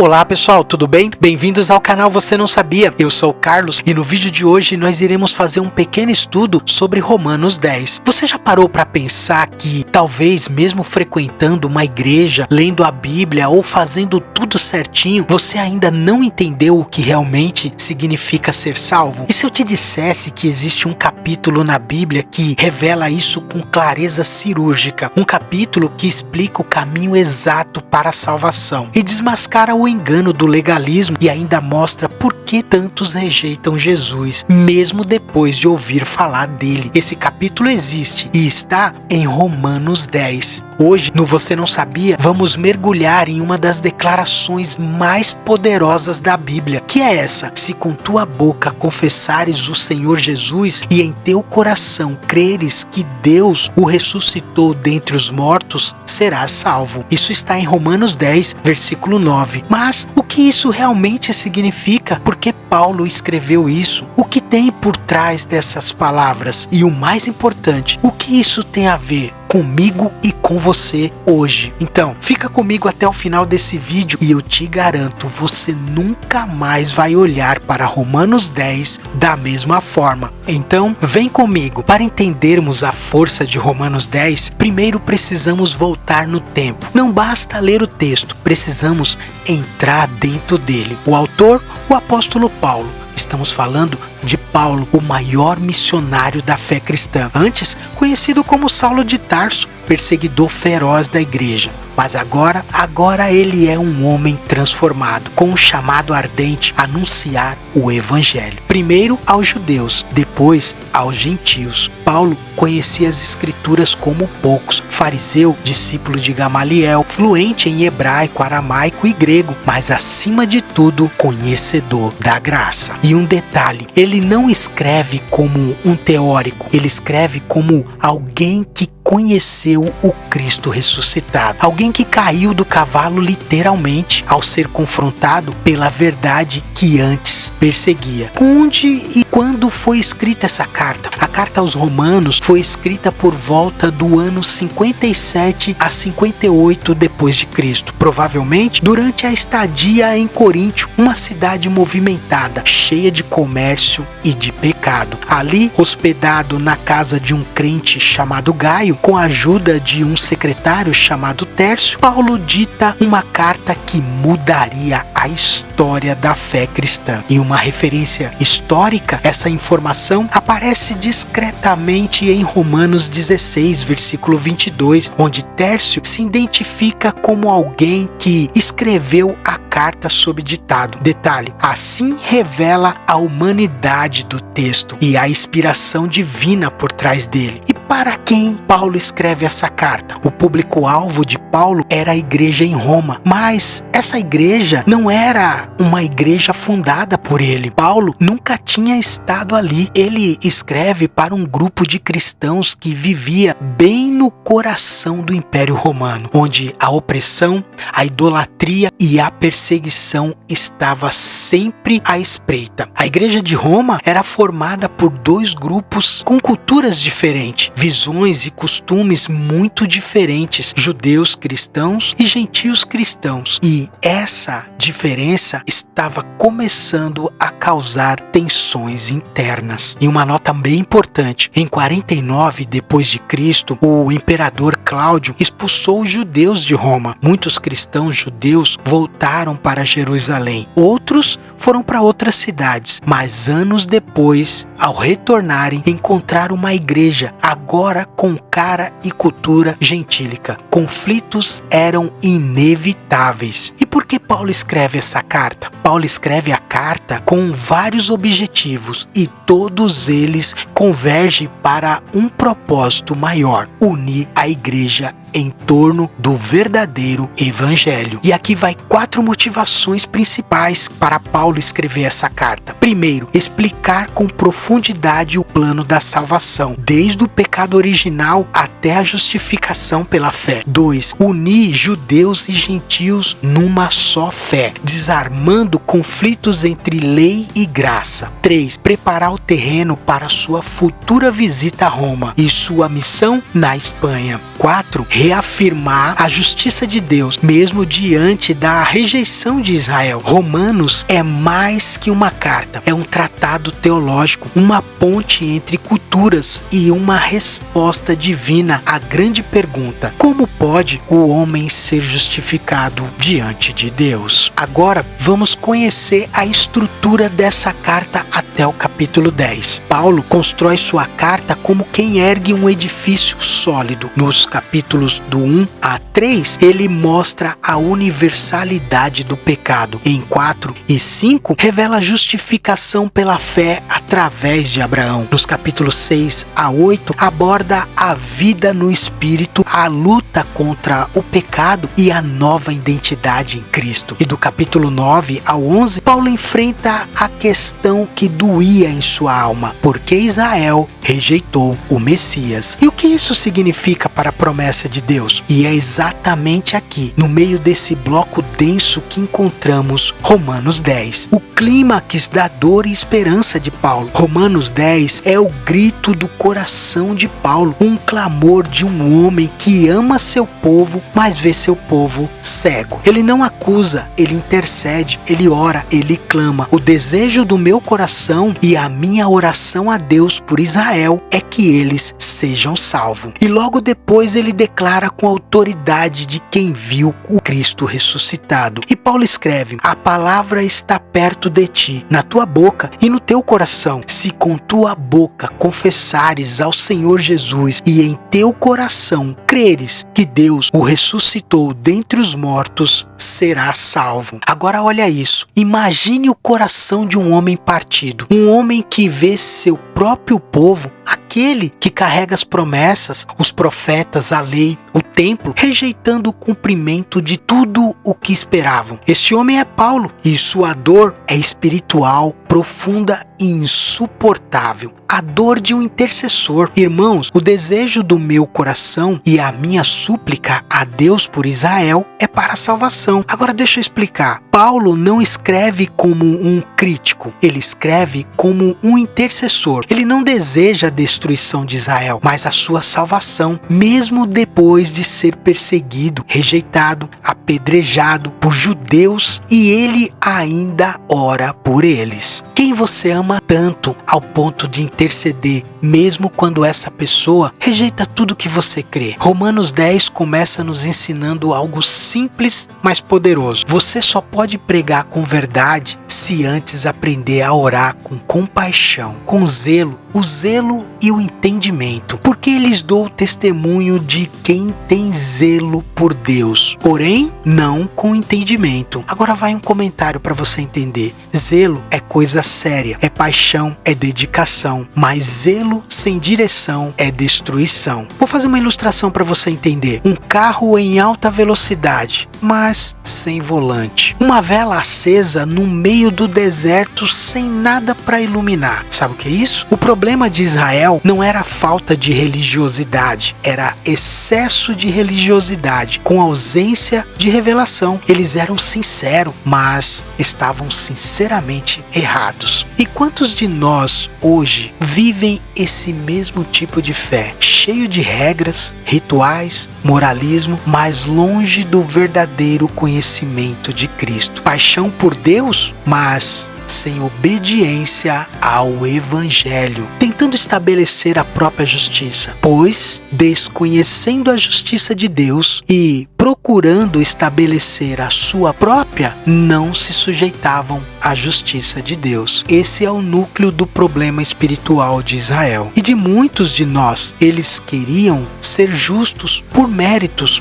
Olá pessoal, tudo bem? Bem-vindos ao canal Você Não Sabia? Eu sou o Carlos e no vídeo de hoje nós iremos fazer um pequeno estudo sobre Romanos 10. Você já parou para pensar que talvez mesmo frequentando uma igreja, lendo a Bíblia ou fazendo tudo certinho, você ainda não entendeu o que realmente significa ser salvo? E se eu te dissesse que existe um capítulo na Bíblia que revela isso com clareza cirúrgica? Um capítulo que explica o caminho exato para a salvação e desmascara o engano do legalismo e ainda mostra por que tantos rejeitam Jesus, mesmo depois de ouvir falar dele. Esse capítulo existe e está em Romanos 10. Hoje, no Você Não Sabia, vamos mergulhar em uma das declarações mais poderosas da Bíblia, que é essa: se com tua boca confessares o Senhor Jesus e em teu coração creres que Deus o ressuscitou dentre os mortos, serás salvo. Isso está em Romanos 10, versículo 9. Mas o que isso realmente significa? Por que Paulo escreveu isso? O que tem por trás dessas palavras? E o mais importante, o que isso tem a ver comigo e com você hoje? Então, fica comigo até o final desse vídeo e eu te garanto, você nunca mais vai olhar para Romanos 10 da mesma forma. Então, vem comigo. Para entendermos a força de Romanos 10, primeiro precisamos voltar no tempo. Não basta ler o texto, precisamos entrar dentro dele. O autor, o apóstolo Paulo. Estamos falando de Paulo, o maior missionário da fé cristã, antes conhecido como Saulo de Tarso, perseguidor feroz da igreja. Mas agora ele é um homem transformado, com um chamado ardente a anunciar o evangelho. Primeiro aos judeus, depois aos gentios. Paulo conhecia as escrituras como poucos, fariseu, discípulo de Gamaliel, fluente em hebraico, aramaico e grego, mas acima de tudo, conhecedor da graça. E um detalhe, ele não escreve como um teórico, ele escreve como alguém que conheceu o Cristo ressuscitado. Alguém que caiu do cavalo literalmente ao ser confrontado pela verdade que antes perseguia. Onde e quando foi escrita essa carta? A carta aos Romanos foi escrita por volta do ano 57 a 58 depois de Cristo, provavelmente durante a estadia em Coríntio, uma cidade movimentada, cheia de comércio e de pecado. Ali, hospedado na casa de um crente chamado Gaio, com a ajuda de um secretário chamado Tércio, Paulo dita uma carta que mudaria a história da fé cristã. Em uma referência histórica, essa informação aparece discretamente em Romanos 16, versículo 22, onde Tércio se identifica como alguém que escreveu a carta sob ditado. Detalhe, assim revela a humanidade do texto e a inspiração divina por trás dele. E para quem Paulo escreve essa carta? O público-alvo de Paulo era a igreja em Roma, mas essa igreja não era uma igreja fundada por ele. Paulo nunca tinha estado ali. Ele escreve para um grupo de cristãos que vivia bem no coração do Império Romano, onde a opressão, a idolatria e a perseguição estava sempre à espreita. A igreja de Roma era formada por dois grupos com culturas diferentes, visões e costumes muito diferentes, judeus cristãos e gentios cristãos. E essa diferença estava começando a causar tensões internas. E uma nota bem importante, em 49 depois de Cristo, o imperador Cláudio expulsou os judeus de Roma. Muitos cristãos judeus voltaram para Jerusalém. Outros foram para outras cidades, mas anos depois, ao retornarem, encontraram uma igreja agora com cara e cultura gentílica. Conflitos eram inevitáveis. E por que Paulo escreve essa carta? Paulo escreve a carta com vários objetivos e todos eles convergem para um propósito maior: unir a igreja em torno do verdadeiro evangelho. E aqui vai 4 motivações principais para Paulo escrever essa carta. Primeiro, explicar com profundidade o plano da salvação, desde o pecado original Israel até a justificação pela fé. 2. Unir judeus e gentios numa só fé, desarmando conflitos entre lei e graça. 3. Preparar o terreno para sua futura visita a Roma e sua missão na Espanha. 4. Reafirmar a justiça de Deus, mesmo diante da rejeição de Israel. Romanos é mais que uma carta, é um tratado teológico, uma ponte entre culturas e uma resposta divina à grande pergunta: como pode o homem ser justificado diante de Deus? Agora vamos conhecer a estrutura dessa carta até o capítulo 10. Paulo constrói sua carta como quem ergue um edifício sólido. Nos capítulos do 1 a 3, ele mostra a universalidade do pecado. Em 4 e 5, revela a justificação pela fé através de Abraão. Nos capítulos 6 a 8, aborda a vida no Espírito, a luta contra o pecado e a nova identidade em Cristo. E do capítulo 9 ao 11, Paulo enfrenta a questão que doía em sua alma: porque Israel rejeitou o Messias. E o que isso significa para a promessa de Deus? E é exatamente aqui, no meio desse bloco denso, que encontramos Romanos 10, o clímax da dor e esperança de Paulo. Romanos 10 é o grito do coração de Paulo, um clamor de um homem que ama seu povo, mas vê seu povo cego. Ele não acusa, ele intercede, ele ora, ele clama. O desejo do meu coração e a minha oração a Deus por Israel é que eles sejam salvos. E logo depois ele declara com a autoridade de quem viu o Cristo ressuscitado. E Paulo escreve: a palavra está perto de ti, na tua boca e no teu coração. Se com tua boca confessares ao Senhor Jesus e em teu coração creres que Deus o ressuscitou dentre os mortos, serás salvo. Agora olha isso. Imagine o coração de um homem partido. Um homem que vê seu próprio povo, aquele que carrega as promessas, os profetas, a lei, o templo, rejeitando o cumprimento de tudo o que esperavam. Este homem é Paulo e sua dor é espiritual, profunda e insuportável. A dor de um intercessor. Irmãos, o desejo do meu coração e a minha súplica a Deus por Israel é para a salvação. Agora deixa eu explicar. Paulo não escreve como um crítico, ele escreve como um intercessor. Ele não deseja a destruição de Israel, mas a sua salvação, mesmo depois de ser perseguido, rejeitado, apedrejado por judeus, e ele ainda ora por eles. Quem você ama tanto ao ponto de interceder, mesmo quando essa pessoa rejeita tudo que você crê? Romanos 10 começa nos ensinando algo simples, mas poderoso. Você só pode pregar com verdade se antes aprender a orar com compaixão, com zelo, o zelo e o entendimento, porque lhes dou testemunho de quem tem zelo por Deus, porém não com entendimento. Agora vai um comentário para você entender. Zelo é coisa séria, é paixão, é dedicação, mas zelo sem direção é destruição. Vou fazer uma ilustração para você entender. Um carro em alta velocidade, mas sem volante. Uma vela acesa no meio do deserto sem nada para iluminar. Sabe o que é isso? O problema de Israel não era a falta de religiosidade, era excesso de religiosidade com ausência de revelação. Eles eram sinceros, mas estavam sinceramente errados. E quantos de nós hoje vivem esse mesmo tipo de fé, cheio de regras, rituais, moralismo, mas longe do verdadeiro conhecimento de Cristo? Paixão por Deus, mas sem obediência ao Evangelho, tentando estabelecer a própria justiça, pois, desconhecendo a justiça de Deus e procurando estabelecer a sua própria, não se sujeitavam à justiça de Deus. Esse é o núcleo do problema espiritual de Israel e de muitos de nós. Eles queriam ser justos por méritos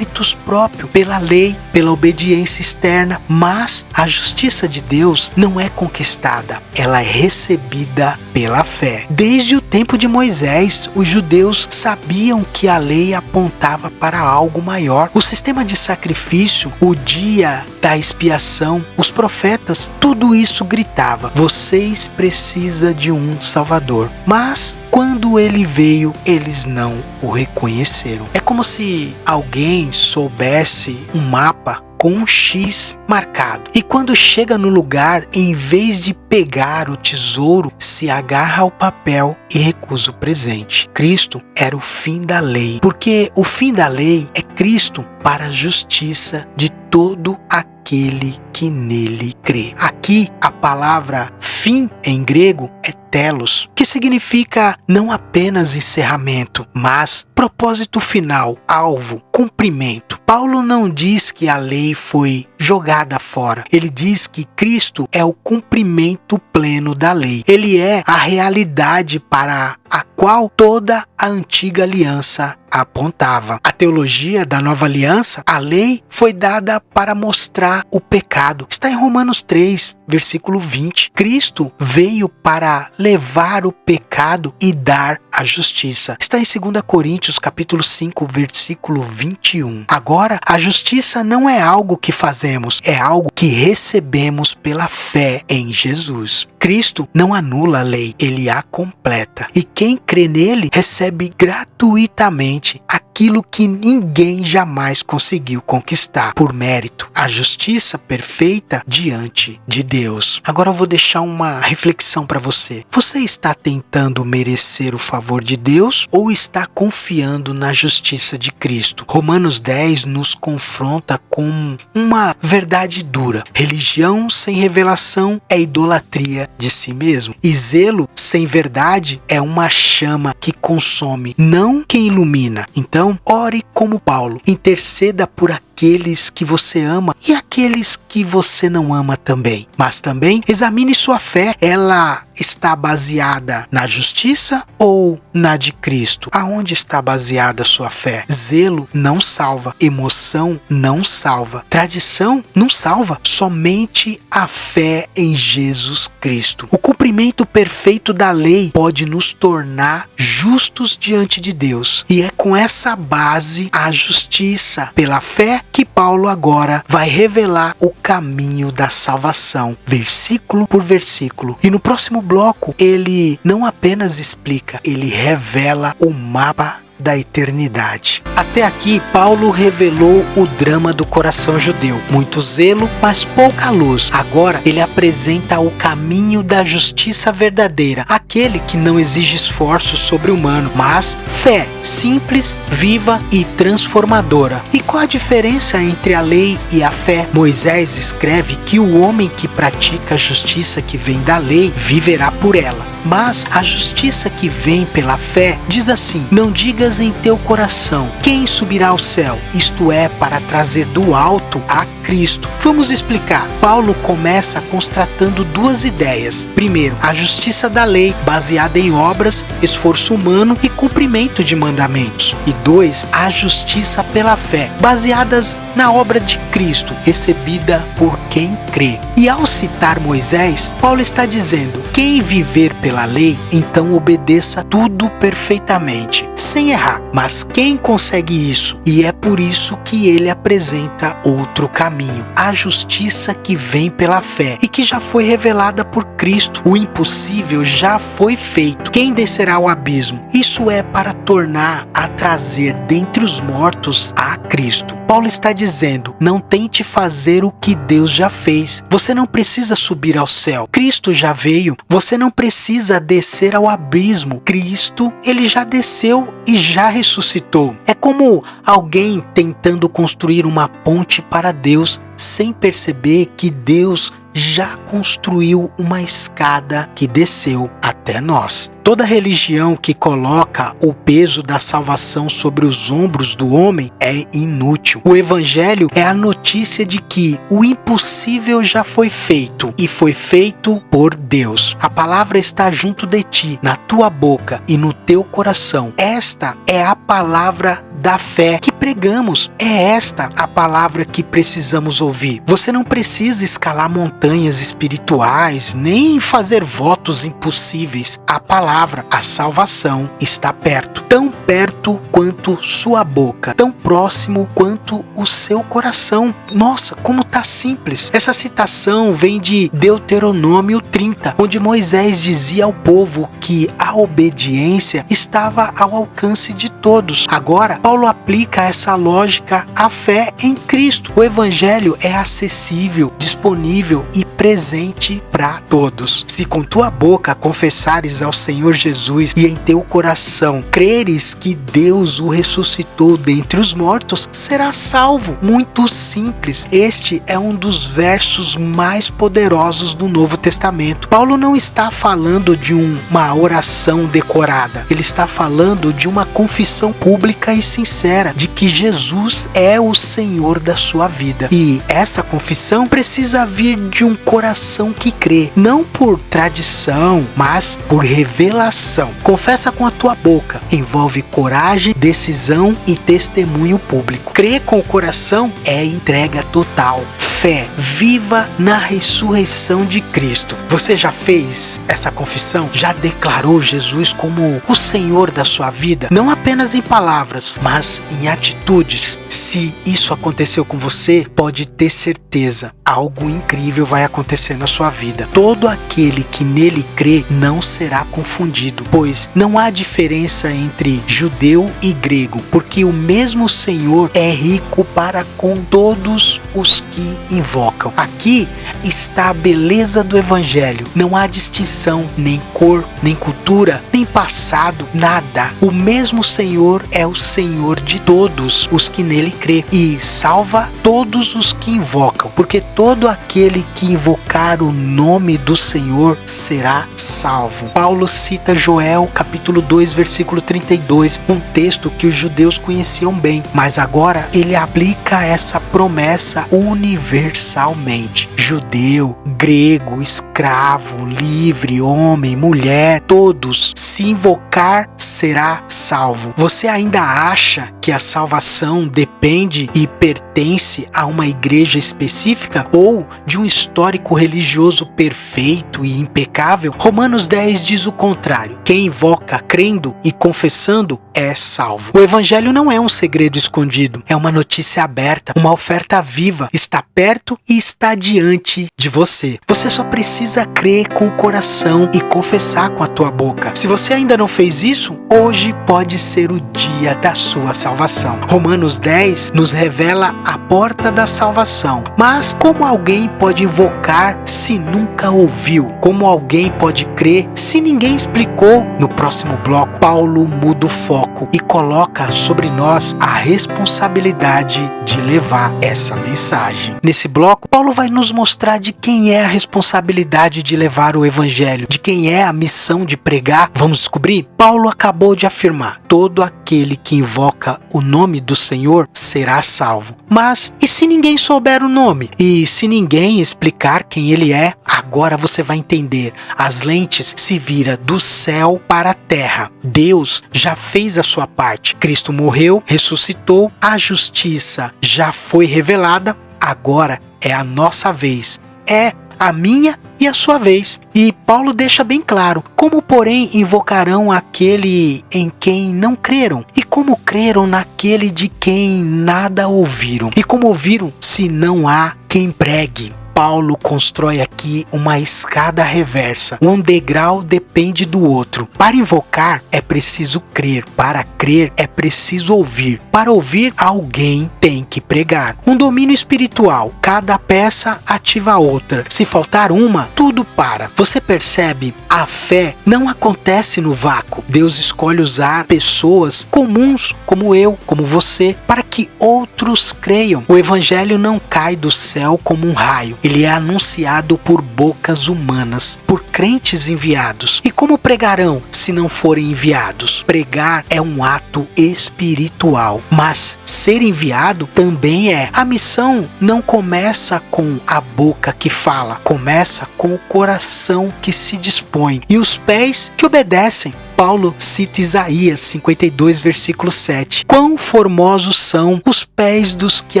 próprios, pela lei, pela obediência externa, mas a justiça de Deus não é conquistada, ela é recebida pela fé. Desde o tempo de Moisés, os judeus sabiam que a lei apontava para algo maior. O sistema de sacrifício, o dia da expiação, os profetas, tudo isso gritava: vocês precisam de um Salvador. Mas quando ele veio, eles não o reconheceram. É como se alguém soubesse um mapa com um X marcado, e quando chega no lugar, em vez de pegar o tesouro, se agarra ao papel e recusa o presente. Cristo era o fim da lei, porque o fim da lei é Cristo para a justiça de todo aquele que nele crê. Aqui a palavra fim em grego é telos, que significa não apenas encerramento, mas propósito final, alvo, cumprimento. Paulo não diz que a lei foi jogada fora. Ele diz que Cristo é o cumprimento pleno da lei. Ele é a realidade para a qual toda a antiga aliança apontava. A teologia da nova aliança, a lei foi dada para mostrar o pecado. Está em Romanos 3, versículo 20. Cristo veio para levar o pecado e dar a justiça. Está em 2 Coríntios, capítulo 5, versículo 21. Agora, a justiça não é algo que fazemos, é algo que recebemos pela fé em Jesus. Cristo não anula a lei, ele a completa. E quem crê nele recebe gratuitamente aquilo que ninguém jamais conseguiu conquistar por mérito, a justiça perfeita diante de Deus. Agora eu vou deixar uma reflexão para você. Você está tentando merecer o favor de Deus ou está confiando na justiça de Cristo? Romanos 10 nos confronta com uma verdade dura. Religião sem revelação é idolatria de si mesmo. E zelo sem verdade é uma chama que consome, não que ilumina. Então, ore como Paulo. Interceda por aqueles que você ama e aqueles que você não ama também. Mas também examine sua fé. Ela está baseada na justiça ou na de Cristo? Aonde está baseada a sua fé? Zelo não salva. Emoção não salva. Tradição não salva. Somente a fé em Jesus Cristo. O cumprimento perfeito da lei pode nos tornar justos diante de Deus. E é com essa base, a justiça pela fé, que Paulo agora vai revelar o caminho da salvação, versículo por versículo. E no próximo bloco, ele não apenas explica, ele revela o mapa da eternidade. Até aqui, Paulo revelou o drama do coração judeu. Muito zelo, mas pouca luz. Agora, ele apresenta o caminho da justiça verdadeira, aquele que não exige esforço sobre-humano, mas fé simples, viva e transformadora. E qual a diferença entre a lei e a fé? Moisés escreve que o homem que pratica a justiça que vem da lei viverá por ela. Mas a justiça que vem pela fé diz assim: não digas em teu coração, quem subirá ao céu? Isto é, para trazer do alto a Cristo. Vamos explicar. Paulo começa constatando duas ideias. Primeiro, a justiça da lei, baseada em obras, esforço humano e cumprimento de mandamentos. E dois, a justiça pela fé, baseadas na obra de Cristo, recebida por quem crê. E ao citar Moisés, Paulo está dizendo: quem viver pela lei, então obedeça tudo perfeitamente, sem errar. Mas quem consegue isso? E é por isso que ele apresenta outro caminho, a justiça que vem pela fé e que já foi revelada por Cristo. O impossível já foi feito. Quem descerá ao abismo? Isso é para tornar a trazer dentre os mortos a Cristo. Paulo está dizendo: não tente fazer o que Deus já fez. Você não precisa subir ao céu. Cristo já veio. Você não precisa descer ao abismo. Cristo, ele já desceu e já ressuscitou. É como alguém tentando construir uma ponte para Deus sem perceber que Deus já construiu uma escada que desceu até nós. Toda religião que coloca o peso da salvação sobre os ombros do homem é inútil. O evangelho é a notícia de que o impossível já foi feito e foi feito por Deus. A palavra está junto de ti, na tua boca e no teu coração. Esta é a palavra da fé que pregamos. É esta a palavra que precisamos ouvir. Você não precisa escalar montanhas espirituais, nem fazer votos impossíveis. A palavra, a salvação, está perto. Tão perto quanto sua boca, tão próximo quanto o seu coração. Nossa, como tá simples. Essa citação vem de Deuteronômio 30, onde Moisés dizia ao povo que a obediência estava ao alcance de todos. Agora, Paulo aplica essa lógica à fé em Cristo. O evangelho é acessível, disponível e presente para todos. Se com tua boca confessares ao Senhor Jesus e em teu coração creres que Deus o ressuscitou dentre os mortos, serás salvo. Muito simples. Este é um dos versos mais poderosos do Novo Testamento. Paulo não está falando de uma oração decorada. Ele está falando de uma confissão pública e sincera de que Jesus é o Senhor da sua vida. E essa confissão precisa vir de um coração que crê, não por tradição, mas por revelação. Confessa com a tua boca. Envolve coragem, decisão e testemunho público. Crer com o coração é entrega total. Fé viva na ressurreição de Cristo. Você já fez essa confissão? Já declarou Jesus como o Senhor da sua vida? Não apenas em palavras, mas em atitudes. Se isso aconteceu com você, pode ter certeza, algo incrível vai acontecer na sua vida. Todo aquele que nele crê não será confundido, pois não há diferença entre judeu e grego, porque o mesmo Senhor é rico para com todos os que invocam. Aqui está a beleza do evangelho. Não há distinção, nem cor, nem cultura, nem passado, nada. O mesmo Senhor é o Senhor de todos os que nele crê e salva todos os que invocam, porque todo aquele que invocar o nome do Senhor será salvo. Paulo cita Joel capítulo 2 versículo 32, um texto que os judeus conheciam bem, mas agora ele aplica essa promessa universalmente. Judeu, grego, escravo, livre, homem, mulher, todos, se invocar, será salvo. Você ainda acha que a salvação depende e pertence a uma igreja específica ou de um histórico religioso perfeito e impecável? Romanos 10 diz o contrário. Quem invoca crendo e confessando é salvo. O evangelho não é um segredo escondido, é uma notícia aberta, uma oferta viva, está perto e está diante de você. Você só precisa crer com o coração e confessar com a tua boca. Se você ainda não fez isso, hoje pode ser o dia da sua salvação. Romanos 10 nos revela a porta da salvação. Mas como alguém pode invocar se nunca ouviu? Como alguém pode crer se ninguém explicou? No próximo bloco, Paulo muda o foco e coloca sobre nós a responsabilidade de levar essa mensagem. Nesse bloco, Paulo vai nos mostrar de quem é a responsabilidade de levar o evangelho, de quem é a missão de pregar. Vamos descobrir? Paulo acabou de afirmar: todo aquele que invoca o nome do Senhor será salvo. Mas e se ninguém souber o nome? E se ninguém explicar quem ele é? Agora você vai entender. As lentes se viram do céu para a terra. Deus já fez a sua parte. Cristo morreu, ressuscitou, a justiça já foi revelada. Agora é a nossa vez. É a minha e a sua vez. E Paulo deixa bem claro: como porém invocarão aquele em quem não creram? E como creram naquele de quem nada ouviram? E como ouviram se não há quem pregue? Paulo constrói aqui uma escada reversa. Um degrau depende do outro. Para invocar é preciso crer. Para crer é preciso ouvir. Para ouvir, alguém tem que pregar. Um domínio espiritual. Cada peça ativa a outra. Se faltar uma, tudo para. Você percebe? A fé não acontece no vácuo. Deus escolhe usar pessoas comuns como eu, como você, para que outros creiam. O evangelho não cai do céu como um raio. Ele é anunciado por bocas humanas, por crentes enviados. E como pregarão se não forem enviados? Pregar é um ato espiritual, mas ser enviado também é. A missão não começa com a boca que fala, começa com o coração que se dispõe e os pés que obedecem. Paulo cita Isaías 52, versículo 7. Quão formosos são os pés dos que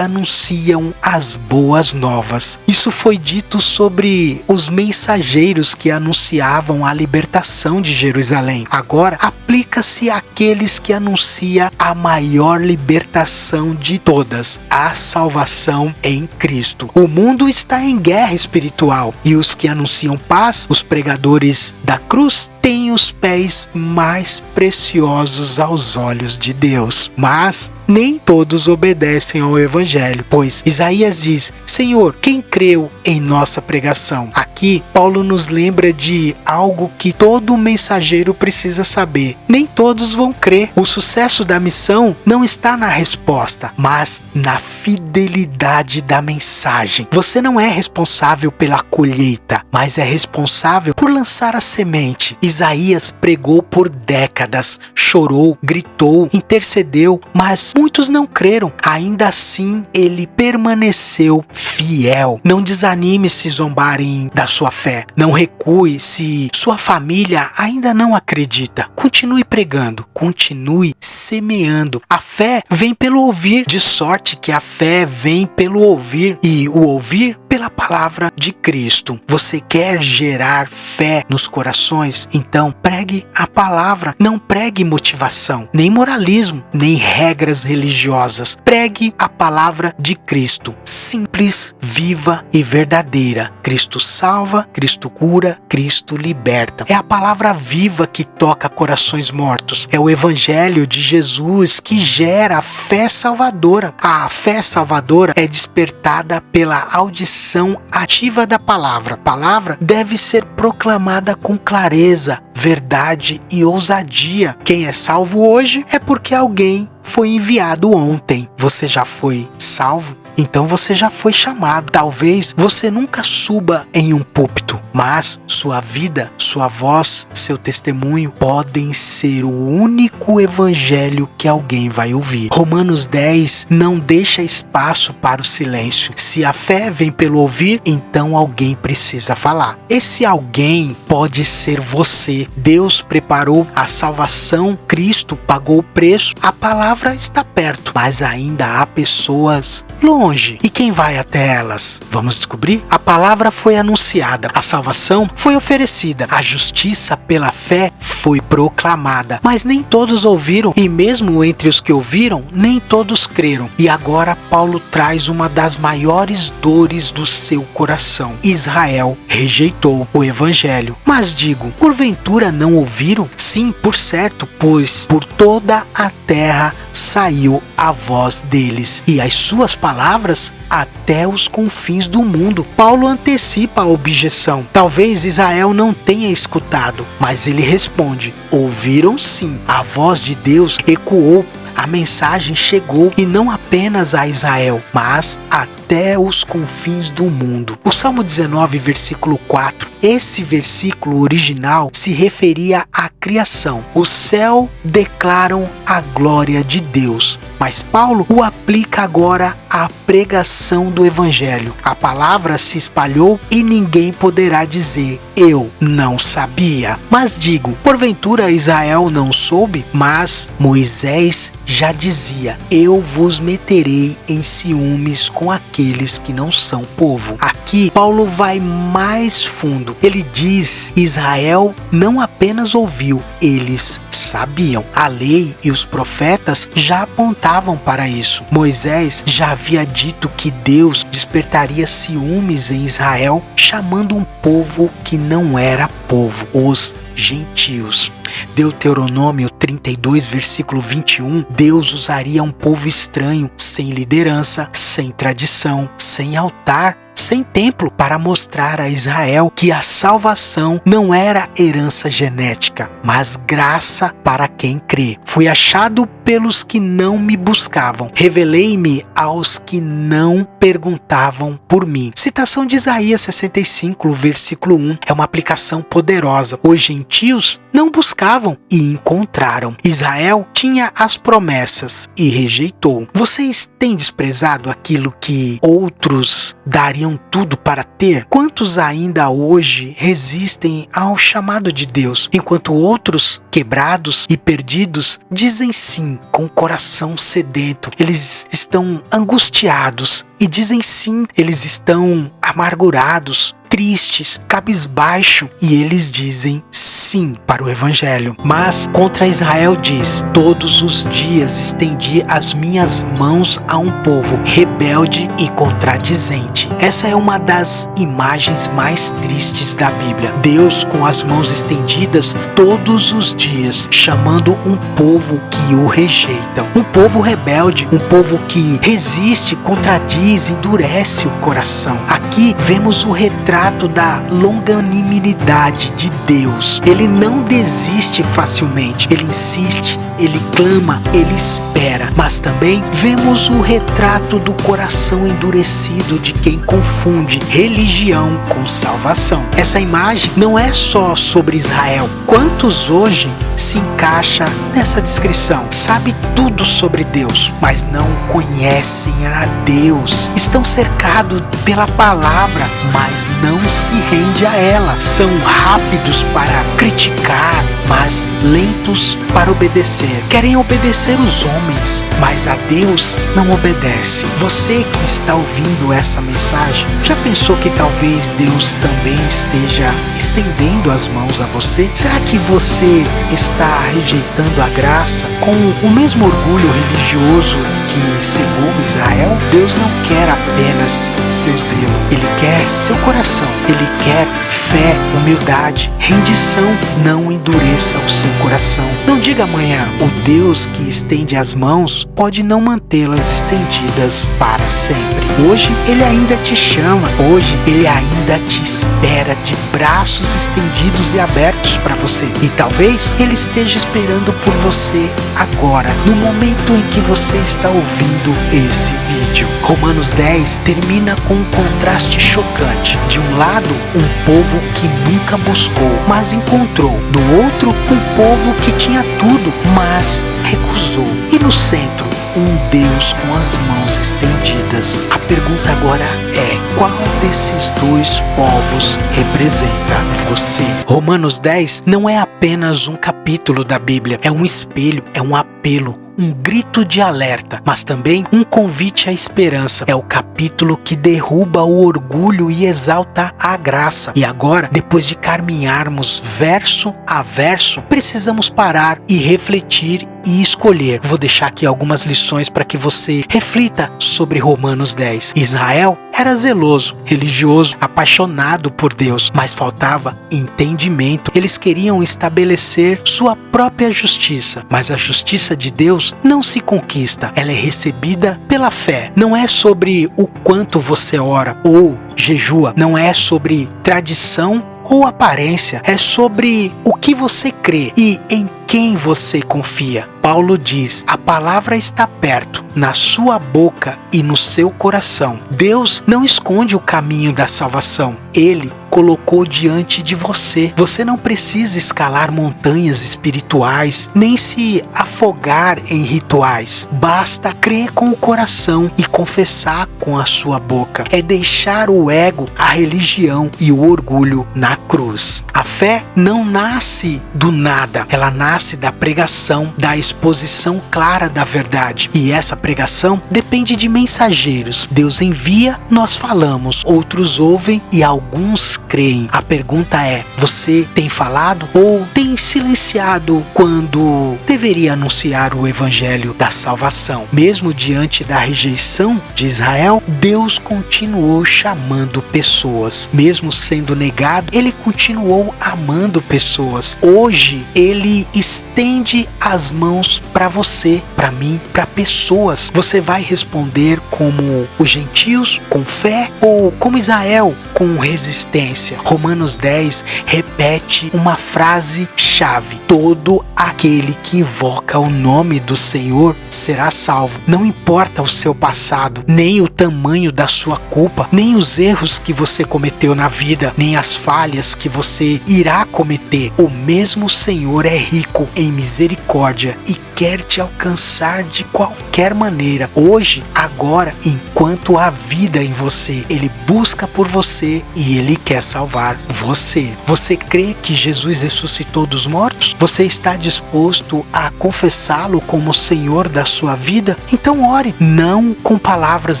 anunciam as boas novas. Isso foi dito sobre os mensageiros que anunciavam a libertação de Jerusalém. Agora, aplica-se àqueles que anunciam a maior libertação de todas, a salvação em Cristo. O mundo está em guerra espiritual e os que anunciam paz, os pregadores da cruz, têm os pés mais preciosos aos olhos de Deus. Mas nem todos obedecem ao Evangelho, pois Isaías diz: Senhor, quem creu em nossa pregação? Aqui, Paulo nos lembra de algo que todo mensageiro precisa saber. Nem todos vão crer. O sucesso da missão não está na resposta, mas na fidelidade da mensagem. Você não é responsável pela colheita, mas é responsável por lançar a semente. Isaías pregou por décadas, chorou, gritou, intercedeu, mas muitos não creram. Ainda assim, ele permaneceu fiel. Não desanime se zombarem da sua fé. Não recue se sua família ainda não acredita. Continue pregando, continue semeando. A fé vem pelo ouvir, de sorte que a fé vem pelo ouvir e o ouvir pela palavra de Cristo. Você quer gerar fé nos corações? Então pregue a palavra. Não pregue motivação, nem moralismo, nem regras religiosas. Pregue a palavra de Cristo, simples, viva e verdadeira. Cristo salva, Cristo cura, Cristo liberta. É a palavra viva que toca corações mortos. É o Evangelho de Jesus que gera a fé salvadora. A fé salvadora é despertada pela audição ativa da palavra. A palavra deve ser proclamada com clareza, verdade e ousadia. Quem é salvo hoje é porque alguém foi enviado ontem. Você já foi salvo? Então você já foi chamado. Talvez você nunca suba em um púlpito, mas sua vida, sua voz, seu testemunho podem ser o único evangelho que alguém vai ouvir. Romanos 10 não deixa espaço para o silêncio. Se a fé vem pelo ouvir, então alguém precisa falar. Esse alguém pode ser você. Deus preparou a salvação, Cristo pagou o preço, a palavra está perto, mas ainda há pessoas longe. E quem vai até elas? Vamos descobrir? A palavra foi anunciada, a salvação foi oferecida, a justiça pela fé foi proclamada, mas nem todos ouviram, e mesmo entre os que ouviram, nem todos creram. E agora Paulo traz uma das maiores dores do seu coração. Israel rejeitou o evangelho. Mas digo, porventura não ouviram? Sim, por certo, pois por toda a terra saiu a voz deles, e as suas palavras até os confins do mundo. Paulo antecipa a objeção. Talvez Israel não tenha escutado, mas ele responde: ouviram sim, a voz de Deus ecoou. A mensagem chegou, e não apenas a Israel, mas até os confins do mundo. O Salmo 19, versículo 4. Esse versículo original se referia à criação. O céu declaram a glória de Deus, mas Paulo o aplica agora à pregação do evangelho. A palavra se espalhou e ninguém poderá dizer: eu não sabia. Mas digo, porventura Israel não soube? Mas Moisés já dizia: eu vos meterei em ciúmes com aqueles que não são povo. Aqui Paulo vai mais fundo. Ele diz: Israel não apenas ouviu, eles sabiam. A lei e os profetas já apontavam para isso. Moisés já havia dito que Deus despertaria ciúmes em Israel, chamando um povo que não era povo, os gentios. Deuteronômio 32, versículo 21, Deus usaria um povo estranho, sem liderança, sem tradição, sem altar, sem templo, para mostrar a Israel que a salvação não era herança genética, mas graça para quem crê. Fui achado pelos que não me buscavam, revelei-me aos que não perguntavam por mim. Citação de Isaías 65, versículo 1, é uma aplicação poderosa. Os gentios não buscavam e encontraram. Israel tinha as promessas e rejeitou. Vocês têm desprezado aquilo que outros dariam dariam tudo para ter? Quantos ainda hoje resistem ao chamado de Deus, enquanto outros, quebrados e perdidos, dizem sim com o coração sedento? Eles estão angustiados e dizem sim, eles estão amargurados, tristes, cabisbaixo, e eles dizem sim para o evangelho. Mas contra Israel diz: todos os dias estendi as minhas mãos a um povo rebelde e contradizente. Essa é uma das imagens mais tristes da Bíblia. Deus com as mãos estendidas todos os dias, chamando um povo que o rejeitam. Um povo rebelde, um povo que resiste, contradiz, endurece o coração. Aqui vemos o retrato da longanimidade de Deus. Ele não desiste facilmente, ele insiste, ele clama, ele espera. Mas também vemos o retrato do coração endurecido de quem confunde religião com salvação. Essa imagem não é só sobre Israel. Quantos hoje se encaixa nessa descrição? Sabe tudo sobre Deus, mas não conhecem a Deus. Estão cercados pela palavra, mas não se rende a ela. São rápidos para criticar, mas lentos para obedecer. Querem obedecer os homens, mas a Deus não obedece. Você que está ouvindo essa mensagem, já pensou que talvez Deus também esteja estendendo as mãos a você? Será que você está rejeitando a graça com o mesmo orgulho religioso que cegou Israel? Deus não quer apenas seu zelo, Ele quer seu coração, Ele quer fé, humildade, rendição. Não endureça o seu coração. Não diga amanhã: o Deus que estende as mãos pode não mantê-las estendidas para sempre. Hoje Ele ainda te chama, hoje Ele ainda te espera de braços estendidos e abertos para você. E talvez Ele esteja esperando por você agora, no momento em que você está ouvindo esse vídeo. Romanos 10 termina com um contraste chocante. De um lado, um povo que nunca buscou, mas encontrou. Do outro, um povo que tinha tudo, mas recusou. E no centro, um Deus com as mãos estendidas. A pergunta agora é: qual desses dois povos representa você? Romanos 10 não é apenas um capítulo da Bíblia, é um espelho, é um apelo, um grito de alerta, mas também um convite à esperança. É o capítulo que derruba o orgulho e exalta a graça. E agora, depois de caminharmos verso a verso, precisamos parar e refletir e escolher. Vou deixar aqui algumas lições para que você reflita sobre Romanos 10. Israel era zeloso, religioso, apaixonado por Deus, mas faltava entendimento. Eles queriam estabelecer sua própria justiça, mas a justiça de Deus não se conquista, ela é recebida pela fé. Não é sobre o quanto você ora ou jejua, não é sobre tradição ou aparência, é sobre o que você crê e em quem você confia. Paulo diz: a palavra está perto, na sua boca e no seu coração. Deus não esconde o caminho da salvação, Ele colocou diante de você. Você não precisa escalar montanhas espirituais, nem se afogar em rituais. Basta crer com o coração e confessar com a sua boca. É deixar o ego, a religião e o orgulho na cruz. A fé não nasce do nada, ela nasce da pregação, da exposição clara da verdade. E essa pregação depende de mensageiros. Deus envia, nós falamos, outros ouvem e alguns creem. A pergunta é: você tem falado ou tem silenciado quando deveria anunciar o evangelho da salvação? Mesmo diante da rejeição de Israel, Deus continuou chamando pessoas. Mesmo sendo negado, Ele continuou amando pessoas. Hoje, Ele estende as mãos para você, para mim, para pessoas. Você vai responder como os gentios, com fé, ou como Israel, com resistência? Romanos 10 repete uma frase-chave: todo aquele que invoca o nome do Senhor será salvo. Não importa o seu passado, nem o tamanho da sua culpa, nem os erros que você cometeu na vida, nem as falhas que você irá cometer. O mesmo Senhor é rico em misericórdia e quer te alcançar de qualquer maneira. Hoje, agora, enquanto há vida em você, Ele busca por você e Ele quer salvar você. Você crê que Jesus ressuscitou dos mortos? Você está disposto a confessá-lo como Senhor da sua vida? Então ore, não com palavras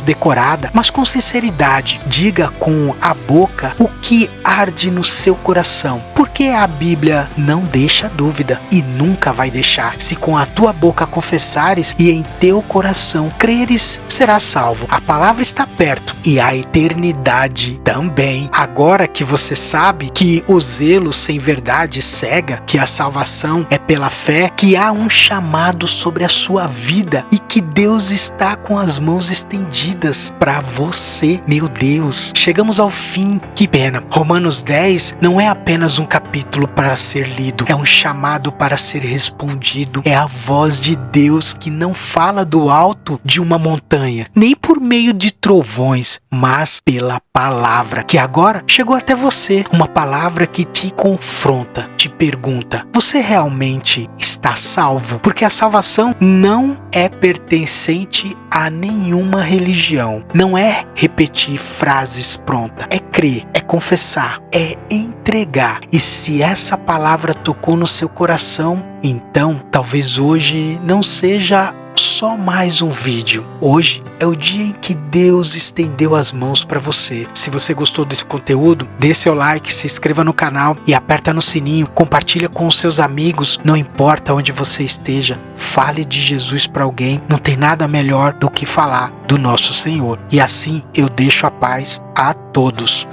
decoradas, mas com sinceridade. Diga com a boca o que arde no seu coração, porque a Bíblia não deixa dúvida e nunca vai deixar. Se com a tua boca confessares e em teu coração creres, serás salvo. A palavra está perto e a eternidade também. Agora que você sabe que o zelo sem verdade cega, que a salvação é pela fé, que há um chamado sobre a sua vida e que Deus está com as mãos estendidas para você. Meu Deus, chegamos ao fim, que pena. Romanos 10 não é apenas um capítulo para ser lido, é um chamado para ser respondido. É a voz de Deus que não fala do alto de uma montanha, nem por meio de trovões, mas pela palavra que agora chegou até você. Uma palavra que te confronta, te pergunta: você realmente está salvo? Porque a salvação não é pertencente a nenhuma religião. Não é repetir frases prontas. É crer, é confessar, é entregar. E se essa palavra tocou no seu coração, então talvez hoje não seja só mais um vídeo. Hoje é o dia em que Deus estendeu as mãos para você. Se você gostou desse conteúdo, dê seu like, se inscreva no canal e aperta no sininho. Compartilha com os seus amigos. Não importa onde você esteja, fale de Jesus para alguém. Não tem nada melhor do que falar do nosso Senhor. E assim eu deixo a paz a todos.